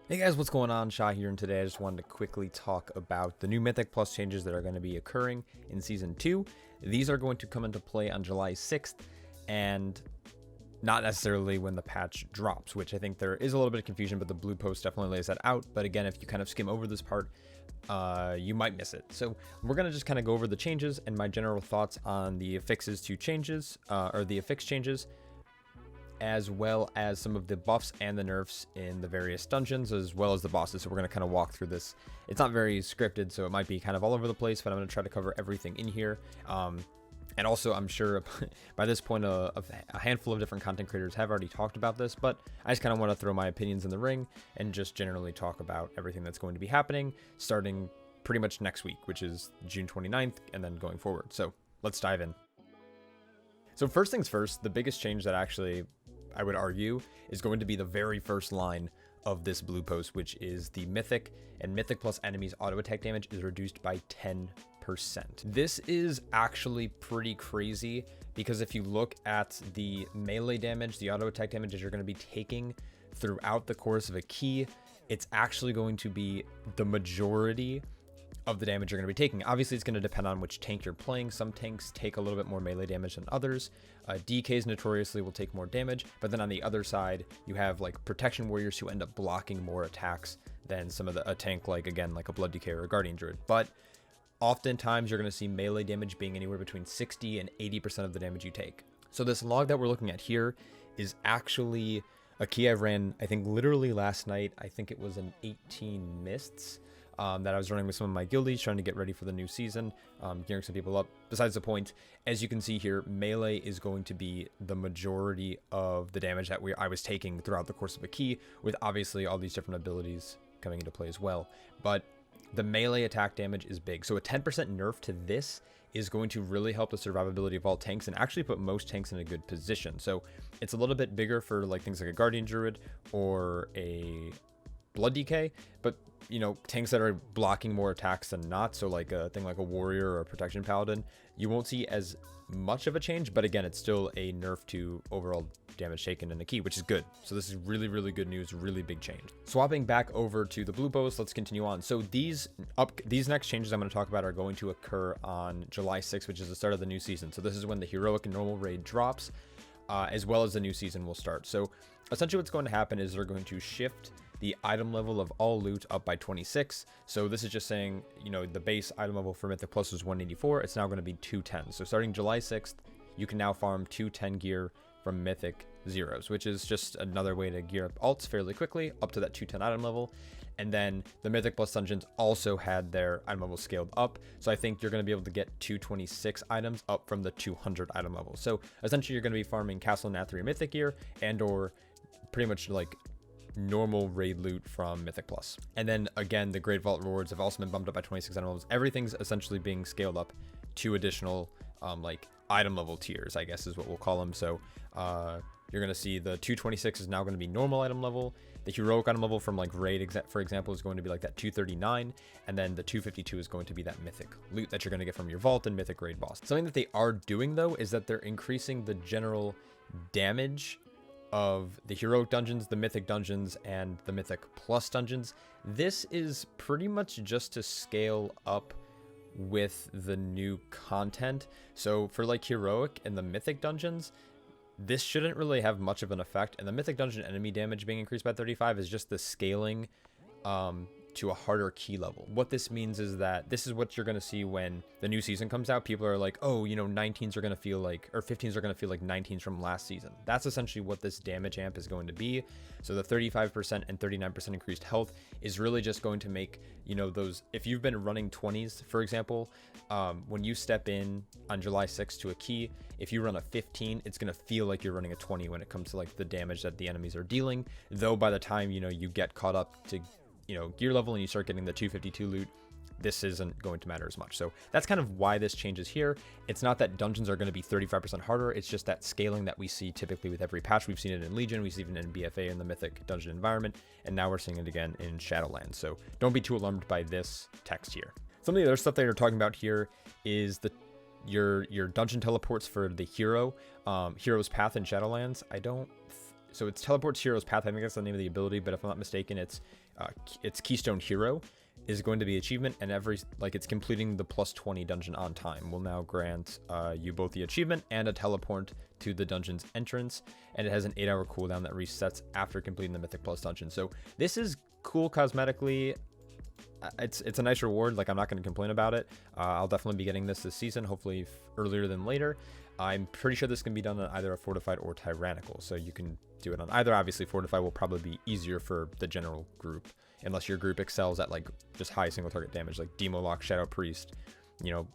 Hey guys, what's going on? Shah here, and today I just wanted to quickly talk about the new Mythic Plus changes that are going to be occurring in Season 2. These are going to come into play on July 6th, and not necessarily when the patch drops, which I think there is a little bit of confusion, but the blue post definitely lays that out. But again, if you kind of skim over this part, you might miss it. So we're going to just kind of go over the changes and my general thoughts on the affixes to changes, or the affix changes, as well as some of the buffs and the nerfs in the various dungeons, as well as the bosses. So we're going to kind of walk through this. It's not very scripted, so it might be kind of all over the place, but I'm going to try to cover everything in here. And also, I'm sure by this point, a handful of different content creators have already talked about this, but I just kind of want to throw my opinions in the ring and just generally talk about everything that's going to be happening starting pretty much next week, which is June 29th, and then going forward. So let's dive in. So first things first, the biggest change that actually I would argue is going to be the very first line of this blue post, which is the Mythic and Mythic Plus enemies auto attack damage is reduced by 10%. This is actually pretty crazy because if you look at the melee damage, the auto attack damage that you're going to be taking throughout the course of a key, it's actually going to be the majority of the damage you're going to be taking. Obviously, it's going to depend on which tank you're playing. Some tanks take a little bit more melee damage than others. DKs notoriously will take more damage, but then on the other side, you have like protection warriors who end up blocking more attacks than some of a tank like, again, like a Blood DK or a Guardian Druid. But oftentimes, you're going to see melee damage being anywhere between 60 and 80% of the damage you take. So this log that we're looking at here is actually a key I ran, I think, literally last night. I think it was an 18 Mists. That I was running with some of my guildies, trying to get ready for the new season, gearing some people up. Besides the point, as you can see here, melee is going to be the majority of the damage that I was taking throughout the course of a key, with obviously all these different abilities coming into play as well. But the melee attack damage is big. So a 10% nerf to this is going to really help the survivability of all tanks and actually put most tanks in a good position. So it's a little bit bigger for like things like a Guardian Druid or a Blood DK, but you know, tanks that are blocking more attacks than not, so like a thing like a warrior or a protection paladin, you won't see as much of a change, but again, it's still a nerf to overall damage taken in a key, which is good. So this is really, really good news, really big change. Swapping back over to the blue post, let's continue on. So these next changes I'm going to talk about are going to occur on July 6th, which is the start of the new season. So this is when the heroic and normal raid drops, as well as the new season will start. So essentially what's going to happen is they're going to shift the item level of all loot up by 26. So this is just saying, you know, the base item level for Mythic Plus was 184. It's now going to be 210. So starting July 6th, you can now farm 210 gear from Mythic Zeros, which is just another way to gear up alts fairly quickly up to that 210 item level. And then the Mythic Plus dungeons also had their item level scaled up. So I think you're going to be able to get 226 items up from the 200 item level. So essentially you're going to be farming Castle Nathria Mythic gear and or pretty much like normal raid loot from Mythic Plus. And then again, the Great Vault rewards have also been bumped up by 26 item levels. Everything's essentially being scaled up to additional like item level tiers, I guess is what we'll call them. So you're going to see the 226 is now going to be normal item level. The heroic item level from like raid, for example, is going to be like that 239. And then the 252 is going to be that mythic loot that you're going to get from your vault and mythic raid boss. Something that they are doing though is that they're increasing the general damage of the heroic dungeons, the mythic dungeons, and the Mythic Plus dungeons. This is pretty much just to scale up with the new content. So for like heroic and the mythic dungeons, this shouldn't really have much of an effect. And the mythic dungeon enemy damage being increased by 35 is just the scaling to a harder key level. What this means is that this is what you're going to see when the new season comes out. People are like, oh, you know, 19s are going to feel like, or 15s are going to feel like 19s from last season. That's essentially what this damage amp is going to be. So the 35% and 39% increased health is really just going to make, you know, those, if you've been running 20s, for example, when you step in on July 6th to a key, if you run a 15, it's going to feel like you're running a 20 when it comes to like the damage that the enemies are dealing. Though by the time, you know, you get caught up to, you know, gear level and you start getting the 252 loot, this isn't going to matter as much. So that's kind of why this changes here. It's not that dungeons are going to be 35% harder. It's just that scaling that we see typically with every patch. We've seen it in Legion. We've seen it in BFA in the Mythic Dungeon environment. And now we're seeing it again in Shadowlands. So don't be too alarmed by this text here. Some of the other stuff that you're talking about here is your dungeon teleports for the Hero's Path in Shadowlands. So it's teleports Hero's Path. I think that's the name of the ability, but if I'm not mistaken, it's its Keystone Hero is going to be achievement, and it's completing the +20 dungeon on time will now grant you both the achievement and a teleport to the dungeon's entrance, and it has an 8-hour cooldown that resets after completing the Mythic Plus dungeon. So this is cool cosmetically. It's a nice reward. Like, I'm not going to complain about it. I'll definitely be getting this season, hopefully earlier than later. I'm pretty sure this can be done on either a fortified or tyrannical, so you can do it on either. Obviously, fortified will probably be easier for the general group, unless your group excels at like just high single target damage, like Demolock, Shadow Priest,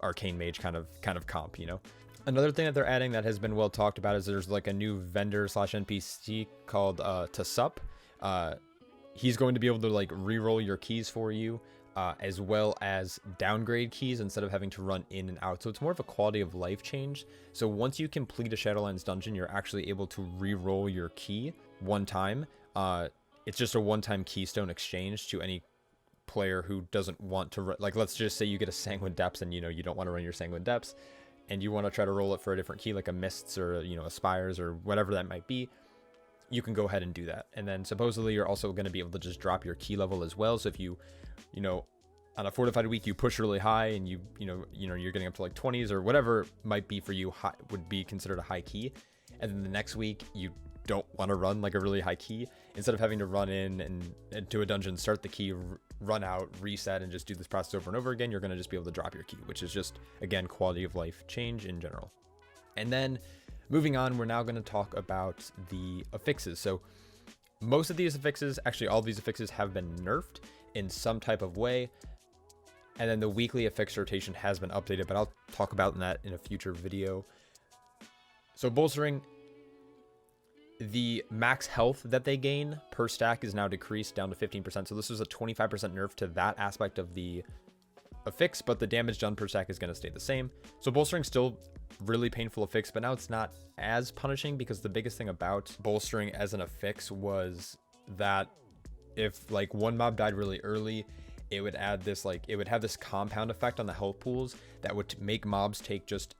Arcane Mage kind of comp. Another thing that they're adding that has been well talked about is there's like a new vendor / NPC called Tasup. He's going to be able to like re-roll your keys for you, as well as downgrade keys instead of having to run in and out. So it's more of a quality of life change. So once you complete a Shadowlands dungeon, you're actually able to re-roll your key one time. It's just a one-time keystone exchange to any player who doesn't want to like, let's just say you get a Sanguine Depths and you don't want to run your Sanguine Depths and you want to try to roll it for a different key, like a Mists or a Spires or whatever that might be. You can go ahead and do that. And then supposedly you're also going to be able to just drop your key level as well. So if you on a fortified week you push really high and you're getting up to like 20s or whatever might be for you, would be considered a high key, and then the next week you don't want to run like a really high key, instead of having to run in and to a dungeon, start the key, run out, reset, and just do this process over and over again, you're going to just be able to drop your key, which is just, again, quality of life change in general. And then moving on, we're now going to talk about the affixes. So most of these affixes, actually all of these affixes, have been nerfed in some type of way. And then the weekly affix rotation has been updated, but I'll talk about that in a future video. So bolstering, the max health that they gain per stack is now decreased down to 15%. So this is a 25% nerf to that aspect of the affix, but the damage done per stack is going to stay the same. So bolstering still really painful affix, but now it's not as punishing, because the biggest thing about bolstering as an affix was that if like one mob died really early, it would add this, like, it would have this compound effect on the health pools that would make mobs take just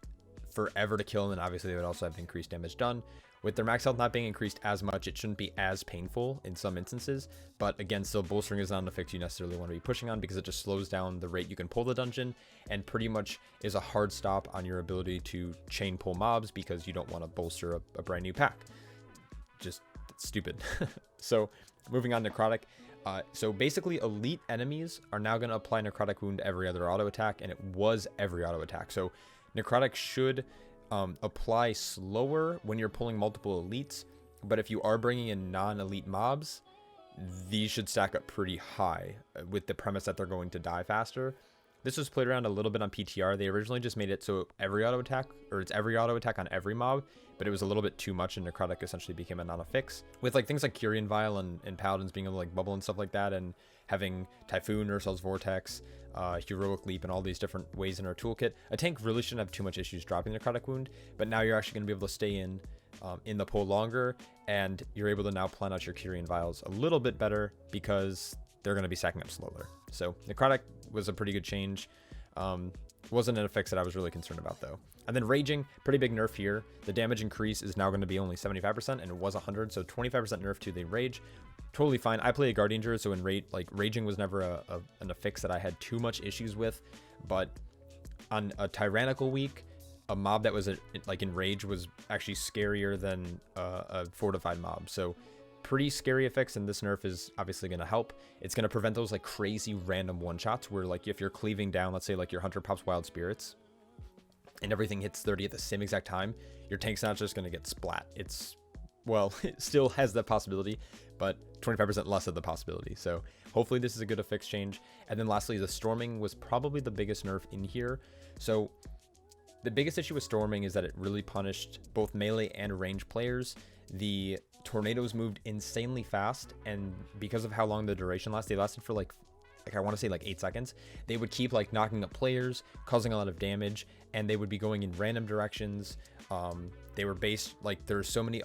forever to kill, and then obviously they would also have increased damage done. With their max health not being increased as much, it shouldn't be as painful in some instances, but again, still bolstering is not an effect you necessarily want to be pushing on, because it just slows down the rate you can pull the dungeon and pretty much is a hard stop on your ability to chain pull mobs, because you don't want to bolster a brand new pack. Just stupid. So moving on to necrotic. So basically elite enemies are now going to apply necrotic wound every other auto attack, and it was every auto attack. So necrotic should apply slower when you're pulling multiple elites, but if you are bringing in non-elite mobs, these should stack up pretty high with the premise that they're going to die faster. This was played around a little bit on PTR. They originally just made it so every auto attack, or it's every auto attack on every mob, but it was a little bit too much, and necrotic essentially became a non-affix. With like things like Kyrian Vial and Paladins being able to like bubble and stuff like that, and having Typhoon, Ursel's Vortex, Heroic Leap, and all these different ways in our toolkit, a tank really shouldn't have too much issues dropping necrotic wound, but now you're actually going to be able to stay in the pull longer, and you're able to now plan out your Kyrian Vials a little bit better, because they're going to be stacking up slower. So necrotic was a pretty good change. Wasn't an affix that I was really concerned about though. And then raging, pretty big nerf here. The damage increase is now going to be only 75%, and it was 100, so 25% nerf to the rage. Totally fine. I play a guardian druid, so in raging was never an affix that I had too much issues with, but on a tyrannical week, a mob that was in rage was actually scarier than a fortified mob. So pretty scary effects, and this nerf is obviously going to help. It's going to prevent those like crazy random one-shots where, like, if you're cleaving down, let's say like your hunter pops Wild Spirits and everything hits 30 at the same exact time, your tank's not just going to get splat. Well, it still has that possibility, but 25% less of the possibility. So hopefully this is a good affix change. And then lastly, the storming was probably the biggest nerf in here. So the biggest issue with storming is that it really punished both melee and range players. The tornadoes moved insanely fast, and because of how long the duration lasted, they lasted for like I want to say like 8 seconds. They would keep like knocking up players, causing a lot of damage, and they would be going in random directions. They were based, like, there's so many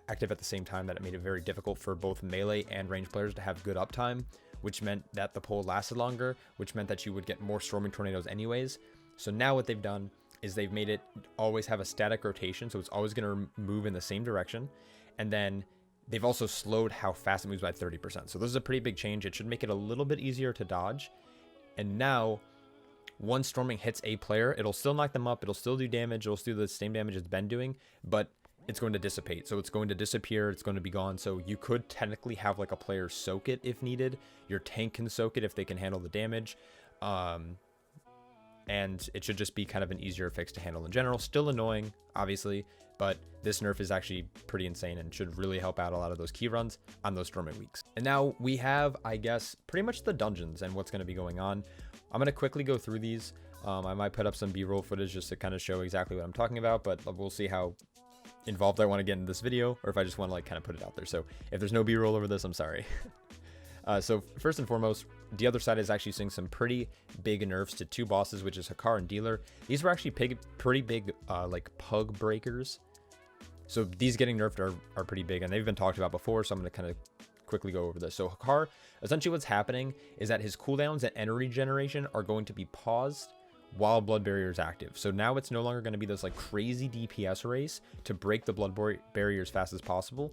active at the same time that it made it very difficult for both melee and range players to have good uptime, which meant that the pull lasted longer, which meant that you would get more storming tornadoes anyways. So now what they've done is they've made it always have a static rotation, so it's always going to move in the same direction. And then they've also slowed how fast it moves by 30%. So this is a pretty big change. It should make it a little bit easier to dodge. And now, once storming hits a player, it'll still knock them up. It'll still do damage. It'll still do the same damage it's been doing, but it's going to dissipate. So it's going to disappear. It's going to be gone. So you could technically have like a player soak it if needed. Your tank can soak it if they can handle the damage. And it should just be kind of an easier fix to handle in general. Still annoying, obviously, but this nerf is actually pretty insane and should really help out a lot of those key runs on those storming weeks. And now we have, I guess, pretty much the dungeons and what's going to be going on. I'm going to quickly go through these. I might put up some B-roll footage just to kind of show exactly what I'm talking about, but we'll see how involved I want to get in this video, or if I just want to like kind of put it out there. So if there's no B-roll over this, I'm sorry. So first and foremost, the other side is actually seeing some pretty big nerfs to two bosses, which is Hakar and Dealer. These were actually pretty big like pug breakers. So these getting nerfed are pretty big, and they've been talked about before, so I'm going to kind of quickly go over this. So Hakar, essentially what's happening is that his cooldowns and energy generation are going to be paused while Blood Barrier is active. So now it's no longer going to be this like crazy DPS race to break the Blood Barrier as fast as possible.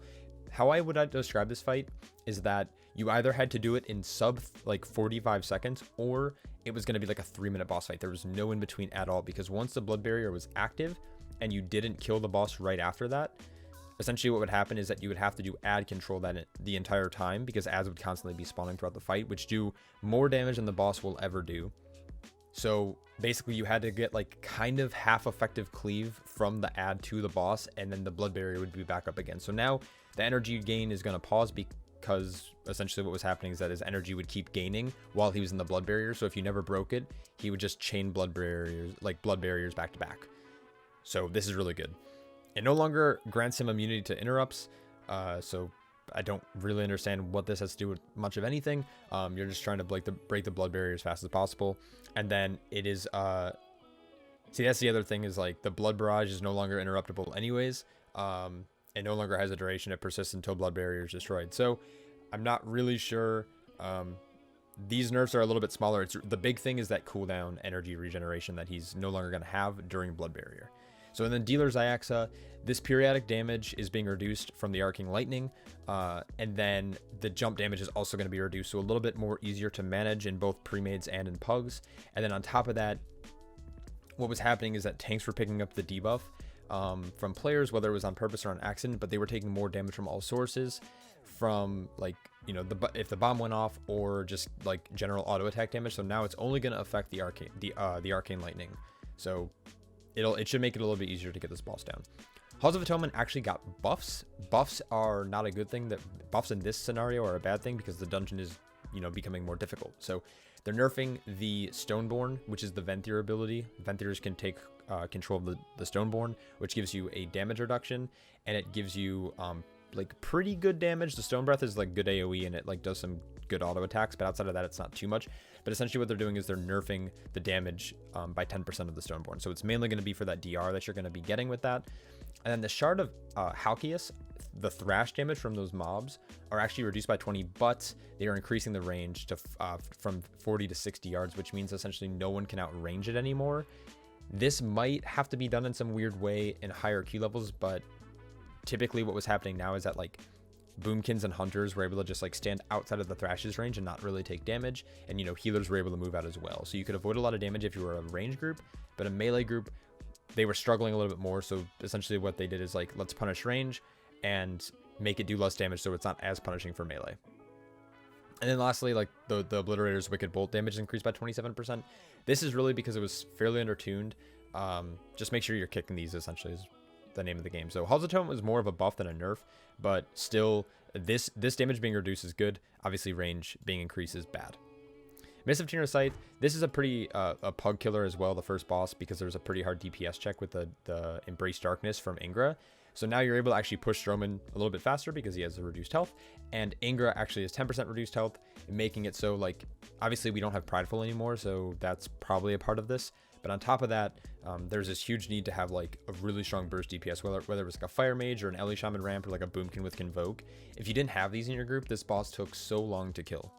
How I would describe this fight is that you either had to do it in sub like 45 seconds, or it was going to be like a 3-minute boss fight. There was no in between at all, because once the Blood Barrier was active and you didn't kill the boss right after that, essentially what would happen is that you would have to do ad control that the entire time, because ads would constantly be spawning throughout the fight, which do more damage than the boss will ever do. So basically you had to get like kind of half effective cleave from the ad to the boss, and then the Blood Barrier would be back up again. So now the energy gain is going to pause, because essentially what was happening is that his energy would keep gaining while he was in the Blood Barrier. So if you never broke it, he would just chain blood barriers back to back. So this is really good. It no longer grants him immunity to interrupts. So I don't really understand what this has to do with much of anything. You're just trying to break the Blood Barrier as fast as possible. And then it is, see, that's the other thing, is like the Blood Barrage is no longer interruptible anyways. It no longer has a duration. It persists until Blood Barrier is destroyed. So I'm not really sure. These nerfs are a little bit smaller. The big thing is that cooldown energy regeneration that he's no longer going to have during Blood Barrier. So in the Dealer Xiaxa, this periodic damage is being reduced from the Arcing Lightning, and then the jump damage is also going to be reduced, so a little bit more easier to manage in both pre-mades and in pugs. And then on top of that, what was happening is that tanks were picking up the debuff from players, whether it was on purpose or on accident, but they were taking more damage from all sources, from like, you know, if the bomb went off, or just like general auto attack damage. So now it's only going to affect the Arcane Lightning. So it should make it a little bit easier to get this boss down. Halls of Atonement actually got buffs. Buffs are not a good thing. Buffs in this scenario are a bad thing, because the dungeon is, you know, becoming more difficult. So they're nerfing the Stoneborn, which is the Venthyr ability. Venthyrs can take control of the Stoneborn, which gives you a damage reduction, and it gives you like pretty good damage. The Stone Breath is like good AoE, and it like does some good auto attacks, but outside of that, it's not too much. But essentially what they're doing is they're nerfing the damage by 10% of the Stoneborn. So it's mainly going to be for that DR that you're going to be getting with that. And then the Shard of Halkias, the thrash damage from those mobs, are actually reduced by 20, but they are increasing the range to from 40 to 60 yards, which means essentially no one can outrange it anymore. This might have to be done in some weird way in higher Q levels, but typically what was happening now is that like Boomkins and Hunters were able to just like stand outside of the Thrash's range and not really take damage, and you know, healers were able to move out as well. So you could avoid a lot of damage if you were a range group, but a melee group, they were struggling a little bit more. So essentially what they did is like, let's punish range and make it do less damage, so it's not as punishing for melee. And then lastly, like the Obliterator's Wicked Bolt damage increased by 27%. This is really because it was fairly undertuned. Just make sure you're kicking these, essentially, is the name of the game. So Halls of Atonement was more of a buff than a nerf, but still this damage being reduced is good. Obviously range being increased is bad. Mists of Tina Scythe, this is a pretty a pug killer as well, the first boss, because there's a pretty hard DPS check with the Embrace Darkness from Ingra. So now you're able to actually push Strowman a little bit faster because he has a reduced health, and Ingra actually has 10% reduced health, making it so, like, obviously we don't have Prideful anymore, so that's probably a part of this. But on top of that, there's this huge need to have like a really strong burst DPS, whether it was like a Fire Mage or an Ellie Shaman ramp or like a Boomkin with Convoke. If you didn't have these in your group, this boss took so long to kill.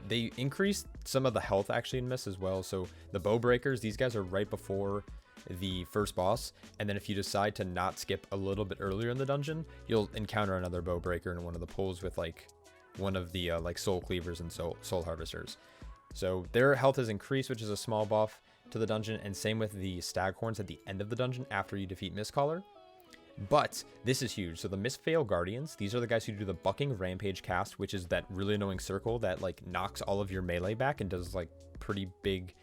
They increased some of the health actually in Mists as well. So the Bow Breakers, these guys are right before the first boss, and then if you decide to not skip a little bit earlier in the dungeon, you'll encounter another bow breaker in one of the pools with like one of the like soul cleavers and soul harvesters. So their health is increased, which is a small buff to the dungeon, and same with the staghorns at the end of the dungeon after you defeat Mistcaller. But this is huge. So the Misfail Guardians, these are the guys who do the Bucking Rampage cast, which is that really annoying circle that like knocks all of your melee back and does like pretty big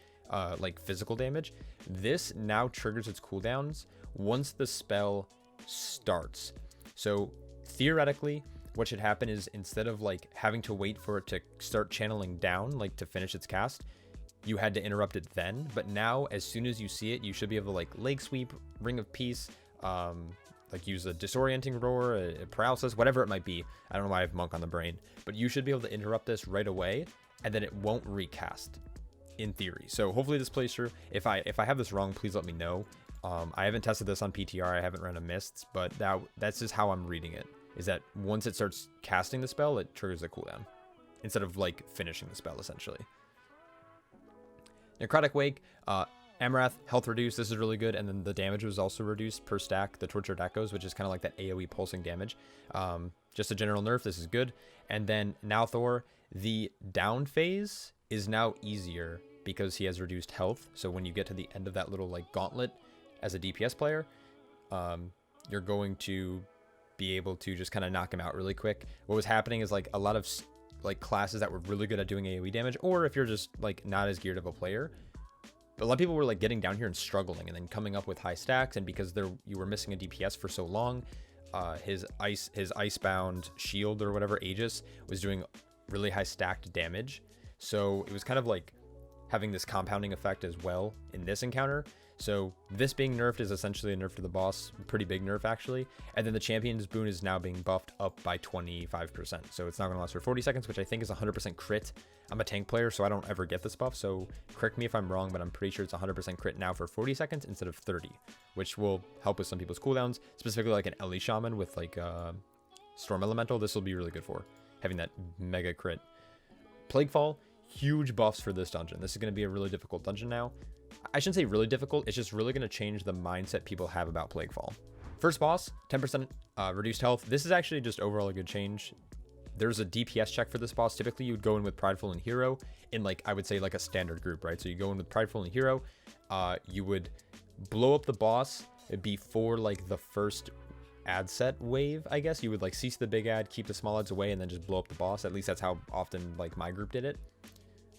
like physical damage. This now triggers its cooldowns once the spell starts. So theoretically, what should happen is instead of like having to wait for it to start channeling down, like to finish its cast, you had to interrupt it then. But now, as soon as you see it, you should be able to like leg sweep, Ring of Peace, like use a disorienting roar, a paralysis, whatever it might be. I don't know why I have Monk on the brain, but you should be able to interrupt this right away, and then it won't recast, in theory. So hopefully this plays through. If I have this wrong, please let me know. I haven't tested this on PTR. I haven't run a Mists, but that's just how I'm reading it. Is that once it starts casting the spell, it triggers a cooldown instead of like finishing the spell essentially. Necrotic Wake, Amarath, health reduced. This is really good. And then the damage was also reduced per stack. The Tortured Echoes, which is kind of like that AoE pulsing damage. Just a general nerf. This is good. And then Nalthor, the down phase is now easier because he has reduced health. So when you get to the end of that little like gauntlet as a DPS player, you're going to be able to just kind of knock him out really quick. What was happening is like a lot of like classes that were really good at doing AoE damage, or if you're just like not as geared of a player, but a lot of people were like getting down here and struggling and then coming up with high stacks, and because you were missing a DPS for so long, his icebound shield or whatever Aegis was doing really high stacked damage. So it was kind of like having this compounding effect as well in this encounter. So this being nerfed is essentially a nerf to the boss, pretty big nerf actually. And then the Champion's Boon is now being buffed up by 25%. So it's not going to last for 40 seconds, which I think is 100% crit. I'm a tank player, so I don't ever get this buff. So correct me if I'm wrong, but I'm pretty sure it's 100% crit now for 40 seconds instead of 30, which will help with some people's cooldowns, specifically like an Ellie Shaman with like Storm Elemental. This will be really good for having that mega crit. Plaguefall, huge buffs for this dungeon. This is going to be a really difficult dungeon now. I shouldn't say really difficult, it's just really going to change the mindset people have about Plaguefall. First boss, 10% reduced health. This is actually just overall a good change. There's a DPS check for this boss. Typically, you would go in with Prideful and Hero in like, I would say like a standard group, right? So you go in with Prideful and Hero. You would blow up the boss before like the first ad set wave, I guess. You would like cease the big ad, keep the small ads away, and then just blow up the boss. At least that's how often like my group did it.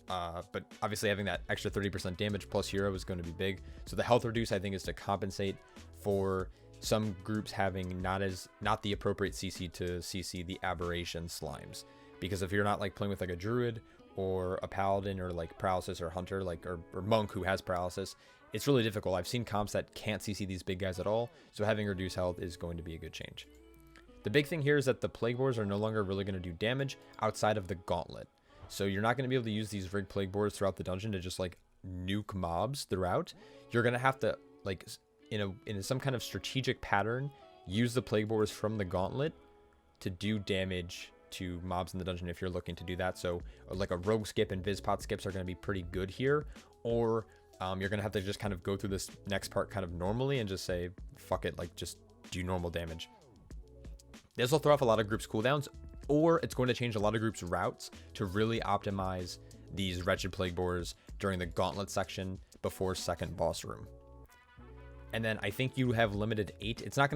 But obviously having that extra 30% damage plus hero is going to be big. So the health reduce, I think, is to compensate for some groups having not the appropriate CC to CC the aberration slimes. Because if you're not like playing with like a druid or a paladin or like paralysis or hunter, like or monk who has paralysis, it's really difficult. I've seen comps that can't CC these big guys at all. So having reduced health is going to be a good change. The big thing here is that the plague boars are no longer really going to do damage outside of the gauntlet. So you're not going to be able to use these rigged plague boards throughout the dungeon to just like nuke mobs throughout. You're going to have to like in some kind of strategic pattern use the plague boards from the gauntlet to do damage to mobs in the dungeon if you're looking to do that. So like a rogue skip and Vizpot skips are going to be pretty good here, or you're going to have to just kind of go through this next part kind of normally and just say fuck it, like just do normal damage. This will throw off a lot of groups' cooldowns, or it's going to change a lot of groups' routes to really optimize these wretched plague boars during the gauntlet section before second boss room. And then I think you have limited 8. It's not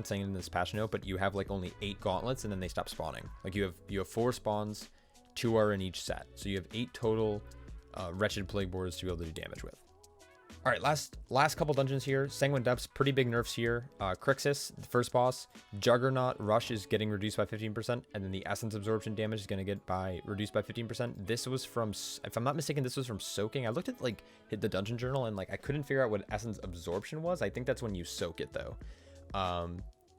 saying in this patch note, but you have like only 8 gauntlets and then they stop spawning. Like you have 4 spawns, 2 are in each set. So you have 8 total wretched plague boars to be able to do damage with. All right, last couple dungeons here. Sanguine Depths, pretty big nerfs here. Crixus, the first boss. Juggernaut Rush is getting reduced by 15%, and then the Essence Absorption damage is going to get reduced by 15%. This was from, if I'm not mistaken, this was from soaking. I looked at hit the dungeon journal, and like I couldn't figure out what Essence Absorption was. I think that's when you soak it though.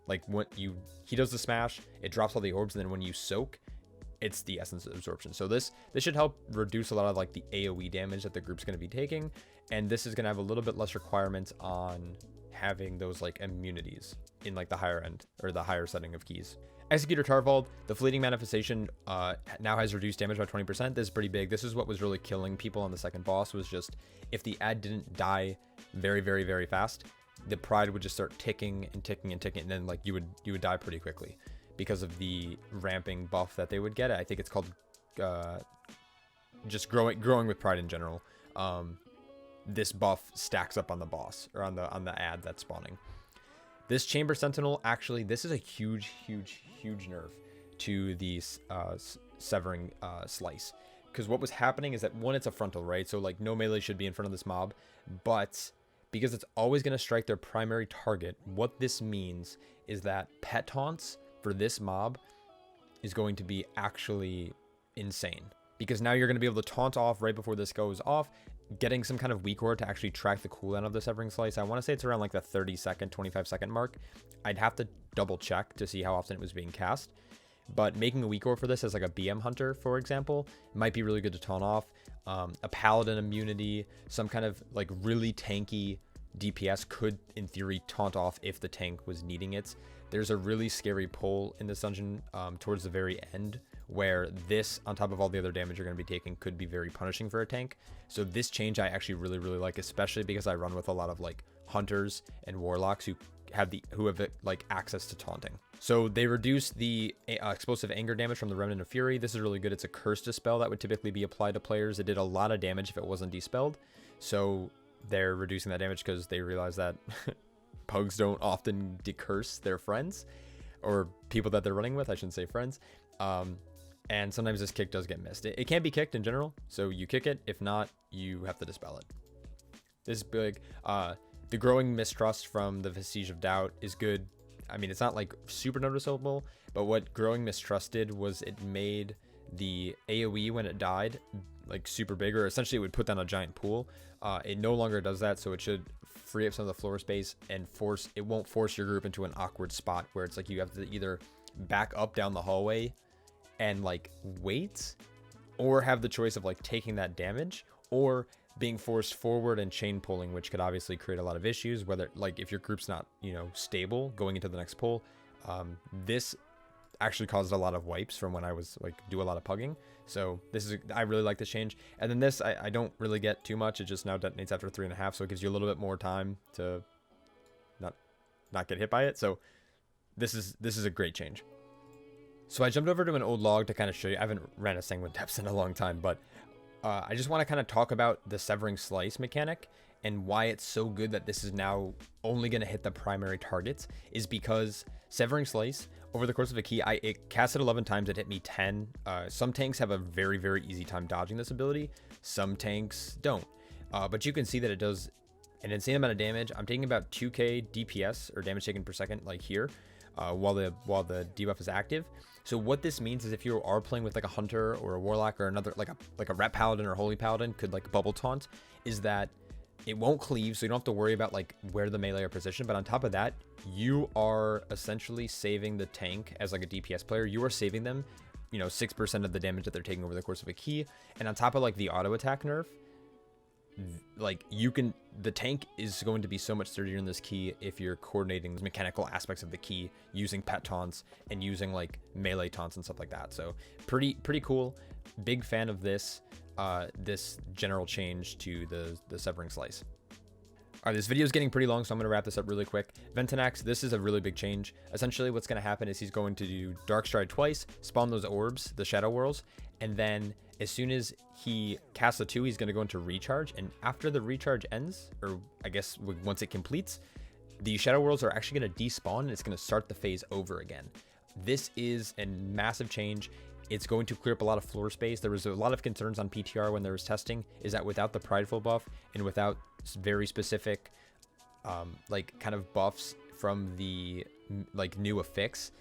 Like when he does the smash, it drops all the orbs, and then when you soak, it's the Essence Absorption. So this should help reduce a lot of like the AoE damage that the group's going to be taking, and this is going to have a little bit less requirements on having those like immunities in like the higher end or the higher setting of keys. Executor Tarvald, the fleeting manifestation now has reduced damage by 20%. This is pretty big. This is what was really killing people on the second boss, was just if the ad didn't die very, very, very fast, the pride would just start ticking and ticking and ticking, and then like you would die pretty quickly because of the ramping buff that they would get. I think it's called just growing with pride in general. This buff stacks up on the boss, or on the ad that's spawning. This Chamber Sentinel, actually, this is a huge nerf to the severing slice, because what was happening is that, one, it's a frontal, right? So like no melee should be in front of this mob, but because it's always going to strike their primary target, what this means is that pet taunts for this mob is going to be actually insane, because now you're going to be able to taunt off right before this goes off, getting some kind of weak aura to actually track the cooldown of the severing slice. I want to say it's around like the 30-second, 25-second mark. I'd have to double check to see how often it was being cast, but making a weak aura for this as like a BM hunter, for example, might be really good to taunt off. A paladin immunity, some kind of like really tanky DPS could in theory taunt off if the tank was needing it. There's a really scary pull in this dungeon towards the very end, where this, on top of all the other damage you're going to be taking, could be very punishing for a tank. So this change I actually really like, especially because I run with a lot of like hunters and warlocks who have like access to taunting. So they reduce the explosive anger damage from the Remnant of Fury. This is really good. It's a curse dispel that would typically be applied to players. It did a lot of damage if it wasn't dispelled. So they're reducing that damage because they realize that pugs don't often decurse their friends, or people that they're running with. I shouldn't say friends. And sometimes this kick does get missed. It can be kicked in general, so you kick it. If not, you have to dispel it. This is big. The growing mistrust from the Vestige of Doubt is good. I mean, it's not like super noticeable, but what growing mistrust did was it made the AoE when it died like super big, or essentially it would put down a giant pool. It no longer does that, so it should free up some of the floor space and it won't force your group into an awkward spot where it's like you have to either back up down the hallway and like wait, or have the choice of like taking that damage, or being forced forward and chain pulling, which could obviously create a lot of issues, whether like if your group's not, you know, stable going into the next pull. This actually caused a lot of wipes from when I was like do a lot of pugging. So this is, I really like this change. And then this, I don't really get too much. It just now detonates after 3.5, so it gives you a little bit more time to not get hit by it. So this is a great change. So I jumped over to an old log to kind of show you. I haven't ran a Sanguine Depths in a long time, but I just want to kind of talk about the Severing Slice mechanic and why it's so good that this is now only going to hit the primary targets, is because Severing Slice, over the course of a key, it casted 11 times, it hit me 10. Some tanks have a very, very easy time dodging this ability. Some tanks don't. But you can see that it does an insane amount of damage. I'm taking about 2k DPS, or damage taken per second, like here, while the debuff is active. So what this means is if you are playing with like a hunter or a warlock or another like a ret paladin or holy paladin could like bubble taunt, is that it won't cleave, so you don't have to worry about like where the melee are positioned. But on top of that, you are essentially saving the tank as like a DPS player. You are saving them, you know, 6% of the damage that they're taking over the course of a key. And on top of like the auto attack nerf, like the tank is going to be so much sturdier in this key if you're coordinating the mechanical aspects of the key using pet taunts and using like melee taunts and stuff like that. So pretty cool. Big fan of this general change to the Severing Slice. All right, this video is getting pretty long, so I'm going to wrap this up really quick. Ventanax, this is a really big change. Essentially, what's going to happen is he's going to do Dark Stride twice, spawn those orbs, the Shadow Whirls, and then as soon as he casts a 2, he's going to go into Recharge, and after the Recharge ends, or I guess once it completes, the Shadow Whirls are actually going to despawn, and it's going to start the phase over again. This is a massive change. It's going to clear up a lot of floor space. There was a lot of concerns on PTR when there was testing, is that without the Prideful buff and without very specific like kind of buffs from the like new affix,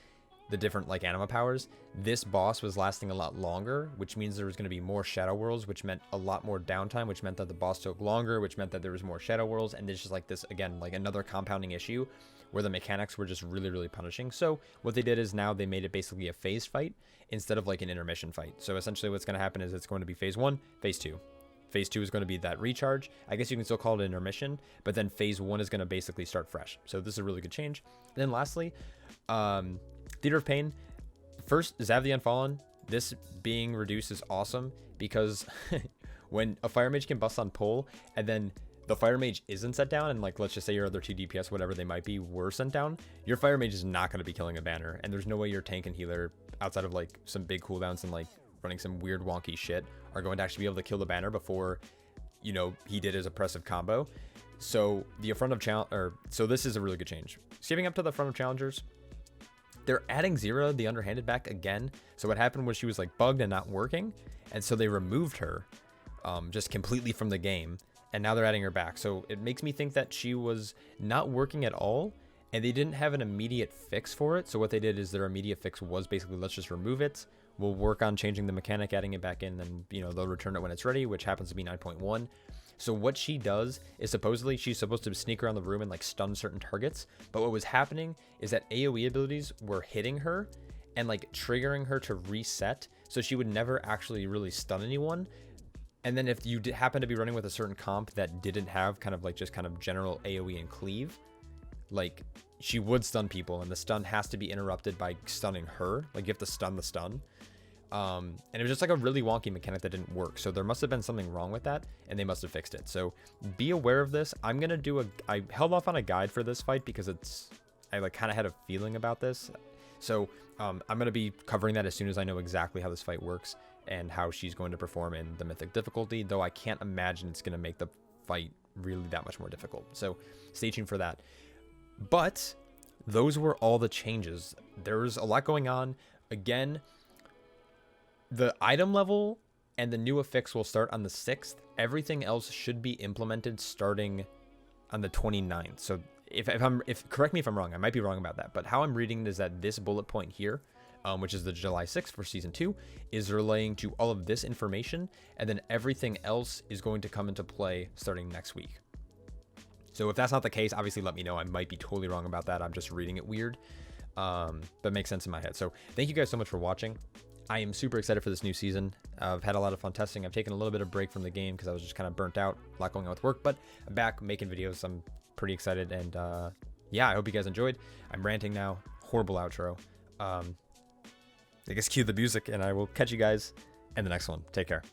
the different like anima powers, this boss was lasting a lot longer, which means there was going to be more Shadow Whirls, which meant a lot more downtime, which meant that the boss took longer, which meant that there was more Shadow Whirls, and there's just like this, again, like another compounding issue where the mechanics were just really punishing. So what they did is now they made it basically a phased fight instead of like an intermission fight. So essentially what's going to happen is it's going to be phase 1, phase 2. Phase 2 is going to be that recharge. I guess you can still call it an intermission, but then phase 1 is going to basically start fresh. So this is a really good change. And then lastly, Theater of Pain. first, Zav the Unfallen, this being reduced is awesome because when a fire mage can bust on pull and then the fire mage isn't set down, and like let's just say your other 2 DPS, whatever they might be, were sent down, your fire mage is not going to be killing a banner, and there's no way your tank and healer, outside of like some big cooldowns and like running some weird wonky shit, are going to actually be able to kill the banner before, you know, he did his oppressive combo. So the front of challenge, so this is a really good change. Skipping up to the front of challengers, they're adding Zira the underhanded back again. So what happened was she was like bugged and not working, and so they removed her just completely from the game, and now they're adding her back. So it makes me think that she was not working at all, and they didn't have an immediate fix for it. So what they did is their immediate fix was basically, let's just remove it. We'll work on changing the mechanic, adding it back in, and you know, they'll return it when it's ready, which happens to be 9.1. So what she does is supposedly she's supposed to sneak around the room and like stun certain targets. But what was happening is that AoE abilities were hitting her and like triggering her to reset. So she would never actually really stun anyone. And then if you happen to be running with a certain comp that didn't have kind of like just kind of general AoE and cleave, like she would stun people, and the stun has to be interrupted by stunning her. Like you have to stun the stun. And it was just like a really wonky mechanic that didn't work. So there must have been something wrong with that, and they must have fixed it. So be aware of this. I'm going to do I held off on a guide for this fight because I like kind of had a feeling about this. So I'm going to be covering that as soon as I know exactly how this fight works and how she's going to perform in the mythic difficulty, though I can't imagine it's going to make the fight really that much more difficult. So stay tuned for that. But those were all the changes. There's a lot going on. Again, the item level and the new affix will start on the 6th. Everything else should be implemented starting on the 29th. So if correct me if I'm wrong, I might be wrong about that, but how I'm reading it is that this bullet point here, which is the July 6th for season 2, is relaying to all of this information, and then everything else is going to come into play starting next week. So if that's not the case, obviously let me know. I might be totally wrong about that. I'm just reading it weird, but it makes sense in my head. So thank you guys so much for watching. I am super excited for this new season. I've had a lot of fun testing. I've taken a little bit of break from the game because I was just kind of burnt out, a lot going on with work, but I'm back making videos. I'm pretty excited, and yeah, I hope you guys enjoyed. I'm ranting now. Horrible outro. I guess cue the music, and I will catch you guys in the next one. Take care.